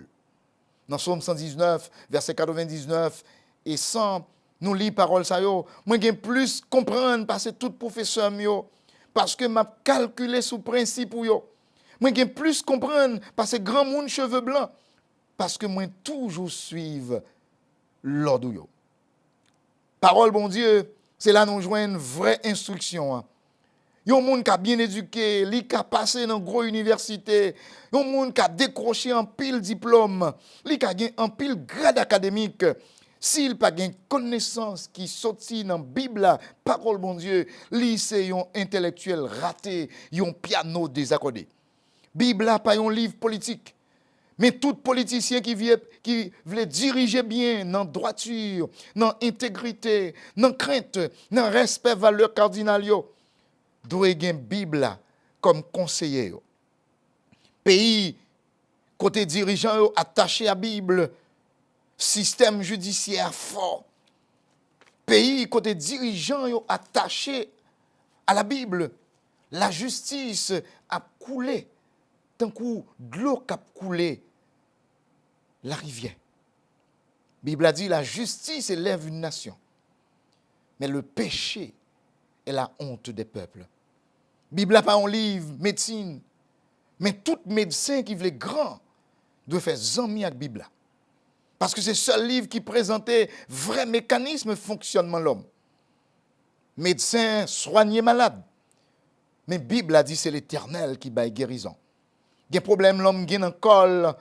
Dans Psaume 119, verset 99 et 100, nous lisons parole ça yo. Moi j'ai plus comprendre parce que tout professeur yo parce que m'a calculé sous principe ou yo. Moi j'ai plus comprendre parce que grand monde cheveux blancs parce que moi toujours suivre l'ordre yo. Parole bon Dieu, c'est là nous joindre une vraie instruction. Yon moun qui a bien éduqué, li qui a passé dans gros université, yon moun qui a décroché un pile diplôme, li qui a gagné un pile grade académique. S'il pas gain connaissance qui sorti dans Bible, parole bon Dieu, li c'est un intellectuel raté, un piano désaccordé. Bible a pas un livre politique. Mais tout politicien qui veut diriger bien dans droiture, dans intégrité, dans crainte, dans respect valeurs cardinales doit avoir Bible comme conseiller. Pays côté dirigeant attaché à Bible, système judiciaire fort. Pays côté dirigeant attaché à la Bible, la justice a coulé tant que de l'eau a coulé la rivière. La Bible a dit la justice élève une nation, mais le péché est la honte des peuples. La Bible n'a pas un livre, médecine, mais tout médecin qui veut grand doit faire zami avec la Bible. Parce que c'est le seul livre qui présentait vrai mécanisme de fonctionnement de l'homme. Médecin, soigner malade. Mais la Bible a dit c'est l'Éternel qui baille guérison. Il y a un problème, l'homme qui a un col,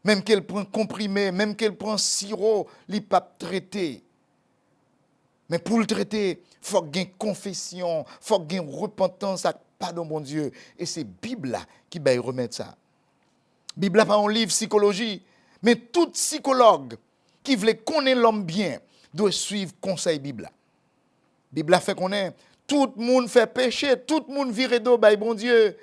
même qu'elle prend comprimé, même qu'elle prend sirop, il ne peut pas traiter. Mais pour le traiter, il faut qu'il y ait une confession, il faut qu'il y ait une repentance, pardon, bon Dieu. Et c'est la Bible qui va remettre ça. La Bible n'est pas un livre de psychologie, mais tout psychologue qui veut connaître l'homme bien doit suivre le conseil de la Bible. La Bible a fait connaître, tout le monde fait péché, tout le monde vire d'eau, bon Dieu,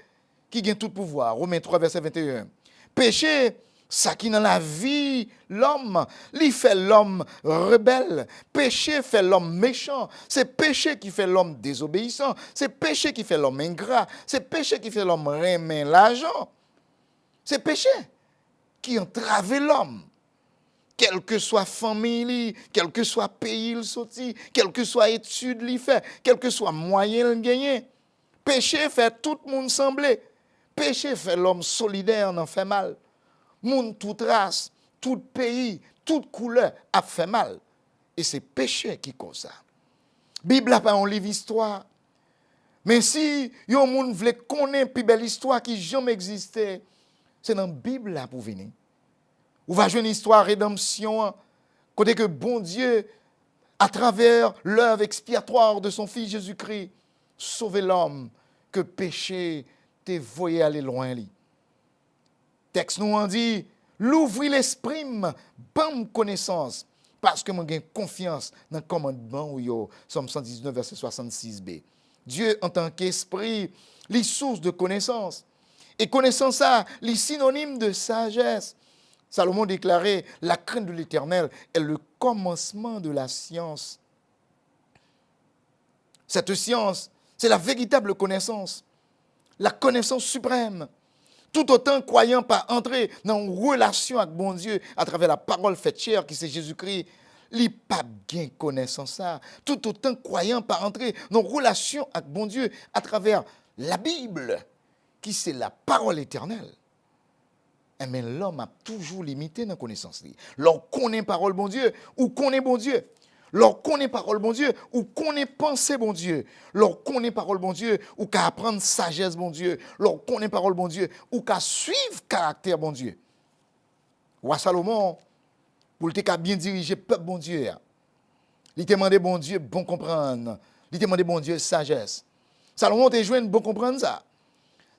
qui gagne tout pouvoir. Romains 3, verset 21. Péché, ça qui dans la vie, l'homme, il fait l'homme rebelle. Péché fait l'homme méchant. C'est péché qui fait l'homme désobéissant. C'est péché qui fait l'homme ingrat. C'est péché qui fait l'homme remet l'argent. C'est péché qui entrave l'homme. Quelle que soit famille, quel que soit pays il sorti, quelle que soit étude il fait, quel que soit moyen il gagne. Péché fait tout le monde sembler. Péché fait l'homme solidaire, en fait mal. Monde toute race, tout pays, toute couleur a fait mal. Et c'est péché qui cause ça. Bible n'a pas un livre histoire. Mais si yon moun vle connaître plus belle histoire qui jamais existé, c'est dans la Bible là pour venir. Ou va jouer une histoire rédemption, côté que bon Dieu, à travers l'œuvre expiatoire de son Fils Jésus-Christ, sauver l'homme que péché te voyé aller loin li. Texte nous en dit, l'ouvrir l'esprit, bonne connaissance, parce que moi j'ai confiance dans le commandement ou yo, Somme 119 verset 66b. Dieu en tant qu'esprit, les sources de connaissance. Et connaissance ça, les synonymes de sagesse. Salomon déclarait, la crainte de l'Éternel est le commencement de la science. Cette science, c'est la véritable connaissance, la connaissance suprême. Tout autant croyant pas entrer dans une relation avec bon Dieu à travers la parole faite chair qui c'est Jésus-Christ, il pas bien connaissance ça. Tout autant croyant pas entrer dans une relation avec bon Dieu à travers la Bible qui c'est la parole éternelle. Mais l'homme a toujours limité dans la connaissance. Lorsqu'on connaît parole bon Dieu, ou connaît bon Dieu. Lorsqu'on connaît parole bon Dieu, ou connaît pensée bon Dieu. Lorsqu'on connaît parole bon Dieu, ou qu'à apprendre sagesse bon Dieu. Lorsqu'on connaît parole bon Dieu, ou qu'à suivre caractère bon Dieu. Roi Salomon, pour le bien diriger le peuple bon Dieu, il te demandé bon Dieu bon comprendre. Il te demandé bon Dieu sagesse. Salomon te joué bon comprendre ça.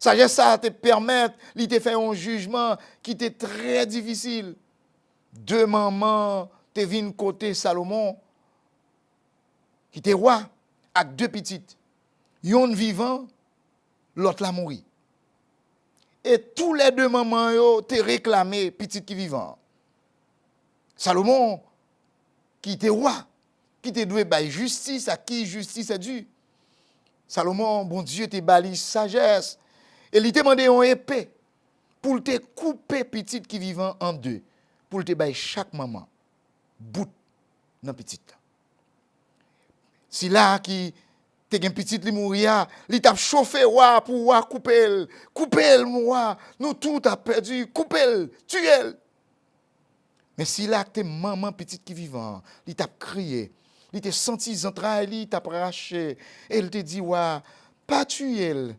Sagesse ça te permettre, il te fait un jugement qui était très difficile. Deux mamans te viennent côté Salomon, qui était roi, avec deux petites. Yon vivant, l'autre la mourir. Et tous les deux mamans yo te réclamé petite qui vivant. Salomon, qui était roi, qui te doué by justice, à qui justice est due. Salomon, bon Dieu, te bali sagesse. Et il te demandé une épée pour te couper petite qui vivant en deux. Pour te bailler chaque maman bout dans petite. Si là qui te gen petite li mouria, li t'a chauffé wa pour wa couper moi, nous tout a perdu, couper, tuer. Mais si là te maman petite qui vivant, li t'a crié, li te senti entrailles, li t'a arraché, elle te dit wa pas tuer.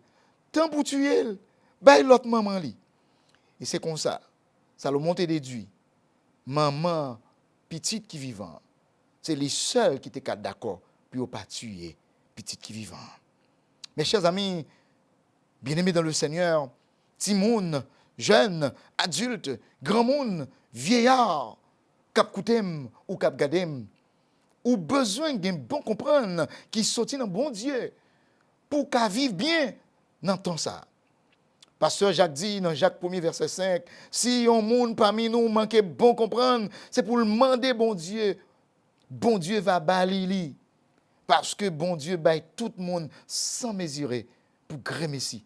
Tant pour tuer, bay l'autre maman li. Et c'est comme ça. Salomon te déduit. Maman, petite qui vivant, c'est les seuls qui étaient d'accord pour pas tuer petite qui vivant. Mes chers amis, bien-aimés dans le Seigneur, petit monde, jeune, adulte, grand monde, vieillard, cap koutem ou cap gadem, ou besoin d'un bon comprendre qui sortit dans bon Dieu pour qu'à vivre bien dans ton ça. Pasteur Jacques dit dans Jacques 1er verset 5, si un monde parmi nous manque bon comprendre, c'est pour le demander bon Dieu. Bon Dieu va balili parce que bon Dieu baille tout le monde sans mesurer pour grand messie.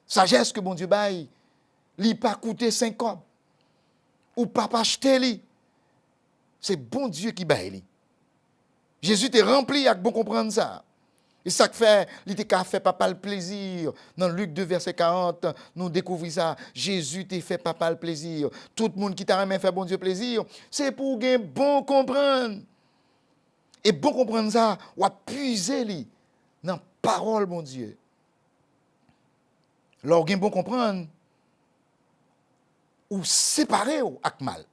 Sagesse que bon Dieu baille, li pas coûter 5 cobs ou pas acheter li. C'est bon Dieu qui baille li. Jésus t'est rempli avec bon comprendre ça. Et ça fait, il t'a fait papa le plaisir. Dans Luc 2, verset 40, nous découvrons ça. Jésus t'a fait papa le plaisir. Tout le monde qui t'a même fait bon Dieu plaisir, c'est pour gagner bon comprendre. Et bon comprendre ça, ou puiser li dans la parole, mon Dieu. Lorsque vous bon comprendre, ou séparer avec mal.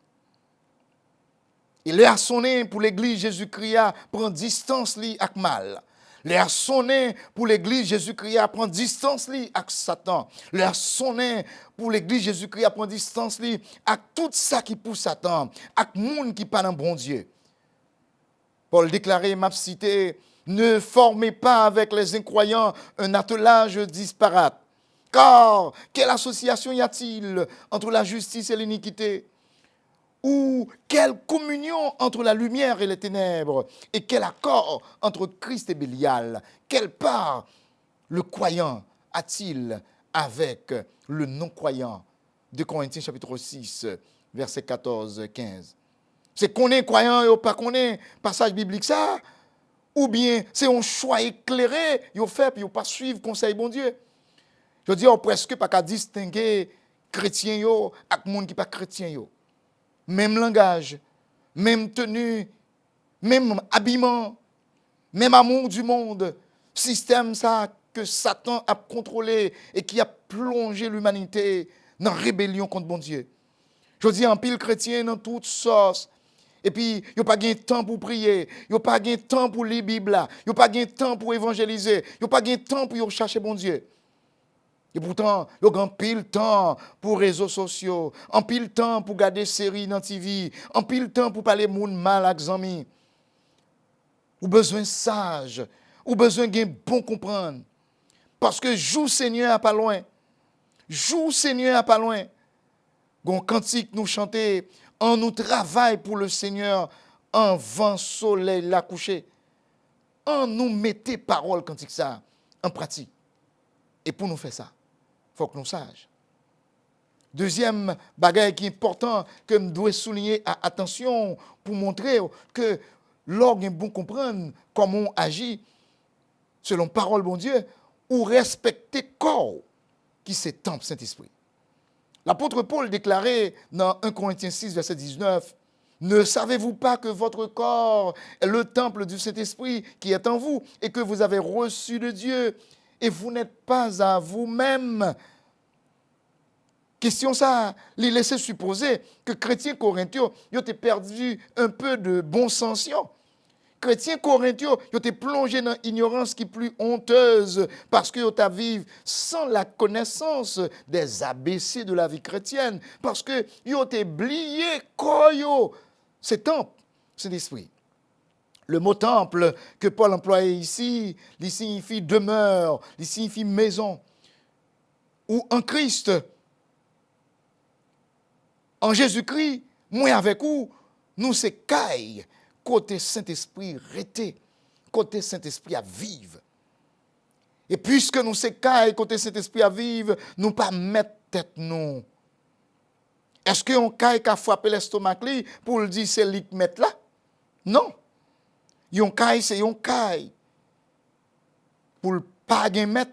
Et l'air sonné pour l'église Jésus-Christ prend distance li avec mal. L'air sonné pour l'église Jésus-Christ prend distance li avec Satan. L'air sonné pour l'église Jésus-Christ prend distance li avec tout ça qui pousse Satan, avec monde qui pas dans bon Dieu. Paul déclarait, m'a cité, ne formez pas avec les incroyants un attelage disparate. Car quelle association y a-t-il entre la justice et l'iniquité? Ou quelle communion entre la lumière et les ténèbres? Et quel accord entre Christ et Bélial? Quelle part le croyant a-t-il avec le non-croyant? 2 Corinthiens chapitre 6, verset 14-15. C'est qu'on est croyant et pas qu'on est passage biblique ça? Ou bien c'est un choix éclairé, yo fait puis yo pas suivre conseil bon Dieu? Je dis, on presque pas qu'à distinguer chrétien yo avec monde qui pas chrétien yo. Même langage, même tenue, même habillement, même amour du monde, système ça que Satan a contrôlé et qui a plongé l'humanité dans rébellion contre bon Dieu. Je dis en pile chrétien dans toutes sortes. Et puis, il n'y a pas de temps pour prier, il n'y a pas de temps pour lire la Bible, il n'y a pas de temps pour évangéliser, il n'y a pas de temps pour chercher bon Dieu. Et pourtant, il y a un pile temps pour les réseaux sociaux, un pile temps pour regarder des séries dans la TV, un pile temps pour parler monde mal avec les amis. Ou besoin sage, ou besoin de bon comprendre. Parce que jour Seigneur n'est pas loin. Jour Seigneur n'est pas loin. Gon cantique nous chanter, on nous travaille pour le Seigneur en vent soleil la coucher. On nous mettez parole cantique ça en pratique. Et pour nous faire ça, il faut que nous sages. Deuxième bagage qui est important que nous devons souligner à attention pour montrer que l'orgue est bon comprendre comment on agit selon parole bon Dieu ou respecter corps qui c'est temple Saint-Esprit. L'apôtre Paul déclarait dans 1 Corinthiens 6, verset 19, « Ne savez-vous pas que votre corps est le temple du Saint-Esprit qui est en vous et que vous avez reçu de Dieu et vous n'êtes pas à vous-même » Question ça, les laisser supposer que chrétiens corinthiens, ils ont perdu un peu de bon sens. Chrétiens corinthiens, ils ont plongé dans l'ignorance qui est plus honteuse parce qu'ils ont vécu sans la connaissance des ABC de la vie chrétienne. Parce qu'ils ont oublié quoi c'est temple, c'est l'esprit. Le mot temple que Paul employait ici, il signifie demeure, il signifie maison. Ou en Christ, en Jésus-Christ, moi avec vous, nous c'est caille, côté Saint-Esprit rété, côté Saint-Esprit à vivre. Et puisque nous c'est caille, côté Saint-Esprit à vivre, nous pas mettre tête nous. Est-ce qu'on caille qui a frappé l'estomac pour le dire c'est lui qui met là? Non. Yon caille c'est yon caille. Pour le pas mettre,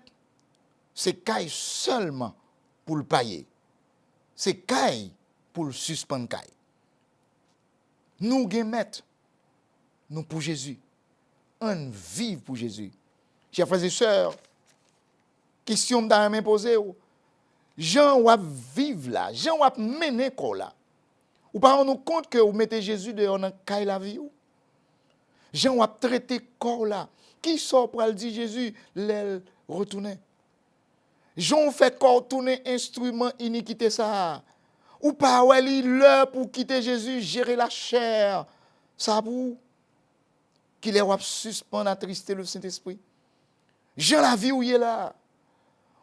c'est caille seulement pour le payer. C'est caille pour le suspendre caille. Nous mettre nous pour Jésus. On vive pour Jésus. Chers frères et sœurs, question d'arrêt m'imposer. Jean ou vivre là, Jean ou mener quoi là. Ou pas nous compte que vous mettez Jésus dehors dans caille la vie ou. Jean ou traité corps là. Qui sort pour le dire Jésus l'aile retourner. Jean fait corps tourner instrument iniquité ça. Ou pas ouais l'heure pour quitter Jésus gérer la chair. Ça vous qu'il est ou suspendre attrister le Saint-Esprit. Jean la vie où il est là.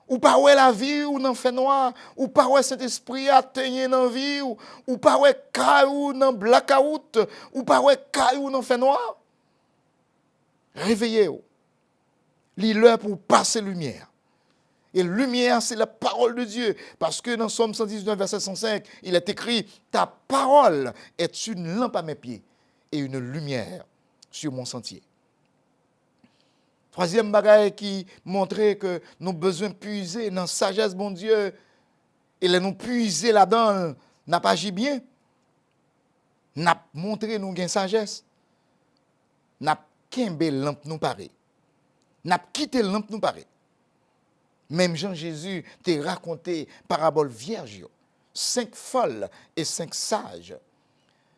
Ou pas ouais la vie ou dans fait noir, ou pas ouais Saint-Esprit a teigné dans vie ou pas ouais caillou dans blackout, ou pas ouais caillou dans fait noir. Réveillez-vous. L'heure pour passer lumière. Et lumière, c'est la parole de Dieu. Parce que dans Somme 119, verset 105, il est écrit, ta parole est une lampe à mes pieds et une lumière sur mon sentier. Troisième bagaille qui montrait que nous avons besoin de puiser dans la sagesse, bon Dieu, et là nous puiser là-dedans, n'a pas agi bien, n'a montré nous gain sagesse, n'a quimbe lampe nous paré, n'a quitté lampe nous paré. Même Jean-Jésus t'a raconté parabole vierge, 5 folles et 5 sages.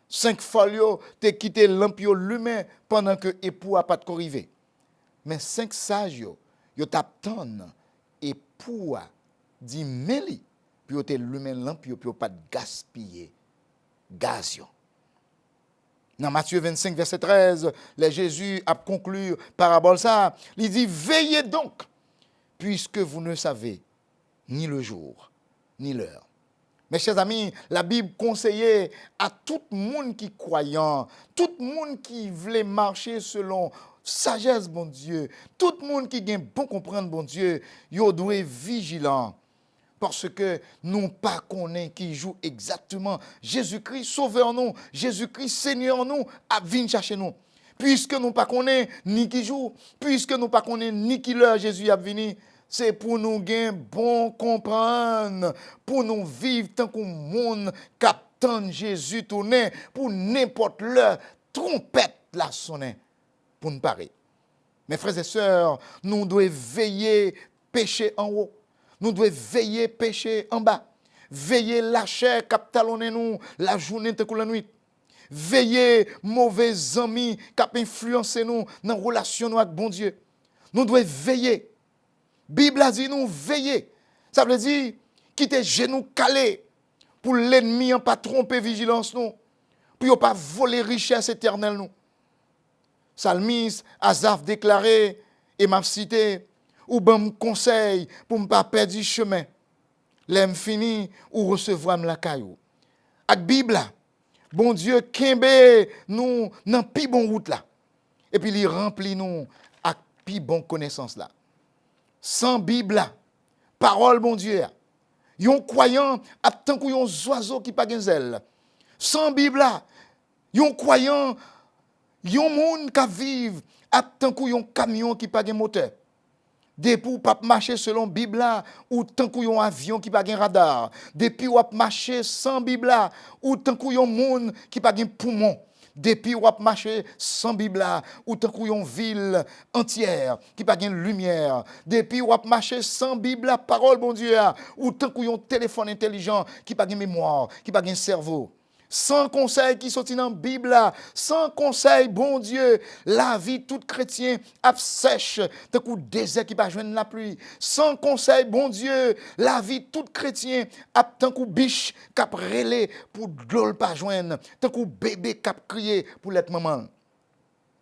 5 folles t'a quitté lampe l'humain pendant que époux a pas de arrivé. Mais 5 sages yo t'attendent époux dit meli puis te l'humain lampe puis pas de gaspiller gaz yo. Dans Matthieu 25 verset 13, le Jésus a conclu parabole ça, il dit veillez donc puisque vous ne savez ni le jour ni l'heure. Mes chers amis, la Bible conseillait à tout le monde qui croyant, tout le monde qui voulait marcher selon sagesse, bon Dieu, tout le monde qui a bon comprendre, bon Dieu, yo doit être vigilant. Parce que nous pas connaît qui joue exactement Jésus-Christ sauveur nous, Jésus-Christ Seigneur nous, a venir chercher nous. Puisque nous pas connaît ni qui joue, puisque nous pas connaît ni qui l'heure Jésus a venu, c'est pour nous gagner bon comprendre, pour nous vivre tant qu'on monde captant Jésus tourner, pour n'importe l'heure trompette la sonner pour nous parer. Mes frères et sœurs, nous devons veiller péché en haut. Nous devons veiller péché en bas. Veiller la chair qui talonne nous la journée et la nuit. Veiller mauvais amis qui influencent nous dans la relation avec bon Dieu. Nous devons veiller. Bible a dit nous veiller. Ça veut dire quitter genoux calés pour l'ennemi en pas tromper vigilance nous. Pour ne pas voler richesse éternelle nous. Psalmiste Asaph déclaré et m'a cité ou bon conseil pour ne pas perdre du chemin. L'aime fini ou recevoir la caillou. Avec Bible bon Dieu kembe nous dans pi bon route là. Et puis il remplit nous avec pi bon connaissance là. Sans Bible là, parole bon Dieu. Yon croyant à tant que yon oiseau qui pas gen zèle. Sans Bible là, yon croyant yon moun ka vive à tant que yon camion qui pas gen moteur. Depuis ou pas marcher selon Bible là, ou tant que yon avion qui pas gen radar. Depuis ou marcher sans Bible là, ou tant que yon moun qui pas gen poumon. Depuis ou marcher sans Bible là, ou tant que yon ville entière qui pas gen lumière. Depuis ou marcher sans Bible là, parole bon Dieu, ou tant que yon téléphone intelligent qui pas gen mémoire, qui pas gen cerveau. Sans conseil qui sorti dans la Bible là, sans conseil, bon Dieu, la vie tout chrétien ap sèche, tant coup désert qui pas joindre la pluie. Sans conseil, bon Dieu, la vie tout chrétien ap tant coup biche cap relé pour l'eau pas joindre, tant coup bébé cap crier pour l'être maman.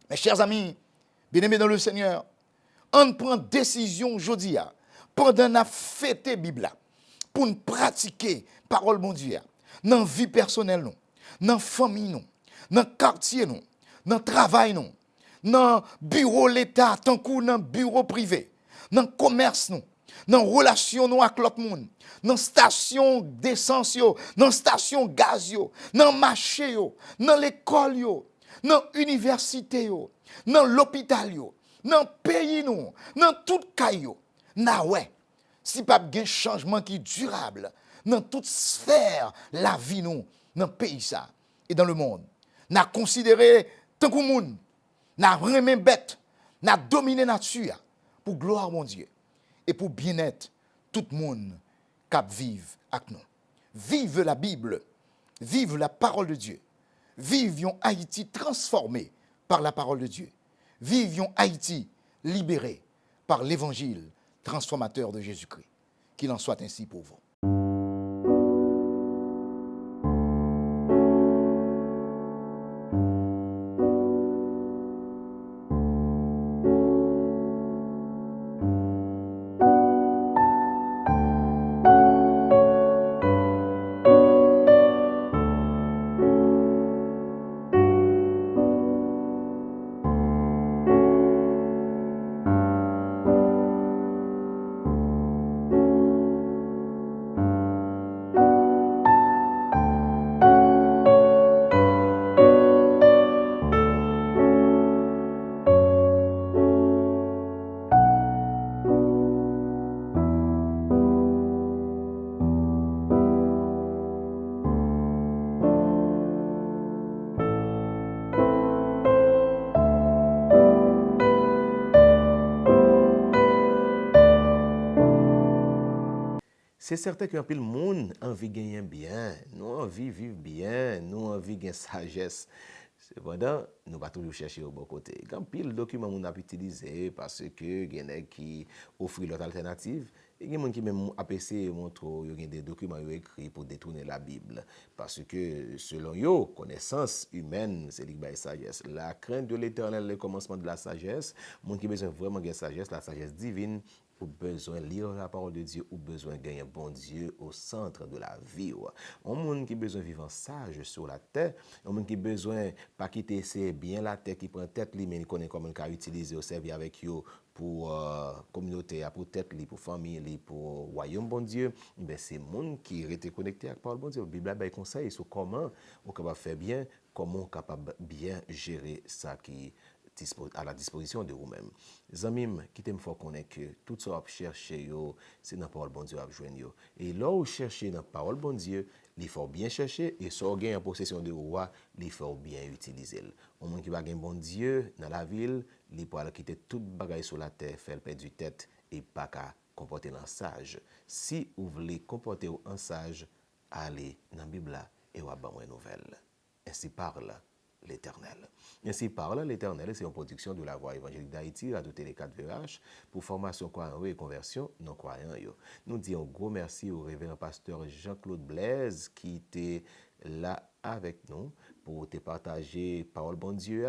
Mes chers amis, bien-aimés dans le Seigneur, on prend décision aujourd'hui pendant la fête Bible pour nous pratiquer parole bon Dieu. Dans la vie personnelle, nous, dans la famille, nous, dans le quartier, nous, dans le travail, nous, dans le bureau de l'État, tant que dans le bureau privé, dans le commerce, nous, dans la relation nous avec l'autre monde, dans la station d'essence, dans la station gaz, dans le marché, dans l'école, dans l'université, dans l'hôpital, dans le pays, nous, dans tout caillou. Na ouais, si pas un changement qui est durable, dans toute sphère la vie nous dans le pays ça et dans le monde n'a considéré tant que monde n'a remis bête n'a dominé nature pour gloire mon Dieu et pour bien-être tout le monde cap vive avec nous. Vive la Bible, vive la parole de Dieu. Vivions Haïti transformé par la parole de Dieu. Vivions Haïti libéré par l'évangile transformateur de Jésus-Christ. Qu'il en soit ainsi pour vous. c'est certain qu'un pile monde envie gagner bien, nous envie vivre bien, nous envie gagner sagesse. Cependant, nous pas toujours chercher au bon côté. Quand pile document on a utilisé parce que il y en a qui offrent l'autre alternative, et il y a des gens qui même APC montre il y a des documents écrits pour détourner la Bible parce que selon eux, connaissance humaine, c'est la sagesse. La crainte de l'Éternel, le commencement de la sagesse, monde qui besoin vraiment de sagesse, la sagesse divine, ou besoin de lire la parole de Dieu, ou besoin de gagner un bon Dieu au centre de la vie. Un monde qui besoin de vivre sage sur la terre, un monde qui besoin pas quitter c'est bien la terre qui prend tête lui, mais il connaît comment il peut utiliser au servir avec eux pour communauté, pour tête li, pour famille, pour royaume bon Dieu. Ben c'est monde qui est connecté avec la parole bon Dieu. La Bible a des conseils sur comment on est capable de faire bien, comment on est capable de bien gérer ça qui à la disposition de vous-même. Zamim, qui t'aime fort connaître que tout ça à chercher c'est dans la parole bon Dieu à joindre yo. Et là où chercher dans la parole bon Dieu, il faut bien chercher et ça gain en possession de roi, il faut bien utiliser. Au monde qui va gagner bon Dieu dans la ville, il peut quitter toute bagaille sur la terre, faire perdre du tête et pas qu'à comporter en sage. Si vous voulez comporter en sage, allez dans la Bible et vous avez une nouvelle. Ainsi parle l'Éternel. Ainsi parle l'Éternel, c'est une production de la Voix évangélique d'Haïti, Radio Télé 4VH, pour formation croyant et conversion non croyant. Nous disons un gros merci au révérend pasteur Jean-Claude Blaise qui était là avec nous pour te partager parole bon Dieu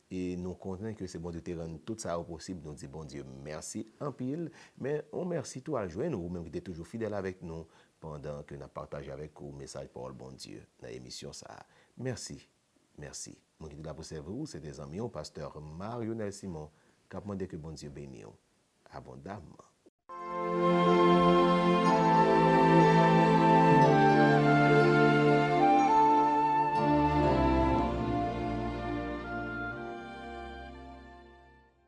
et nous comptons que c'est bon de te rendre tout ça au possible. Nous disons bon Dieu merci en pile, mais on merci tout à joindre nous, même qui êtes toujours fidèle avec nous pendant que nous partagé avec vous le message parole bon Dieu dans l'émission ça. Merci. Merci. Moi qui suis là pour servir, c'est des amis, au pasteur Mario Simon, qui a demandé que bon Dieu bénisse abondamment.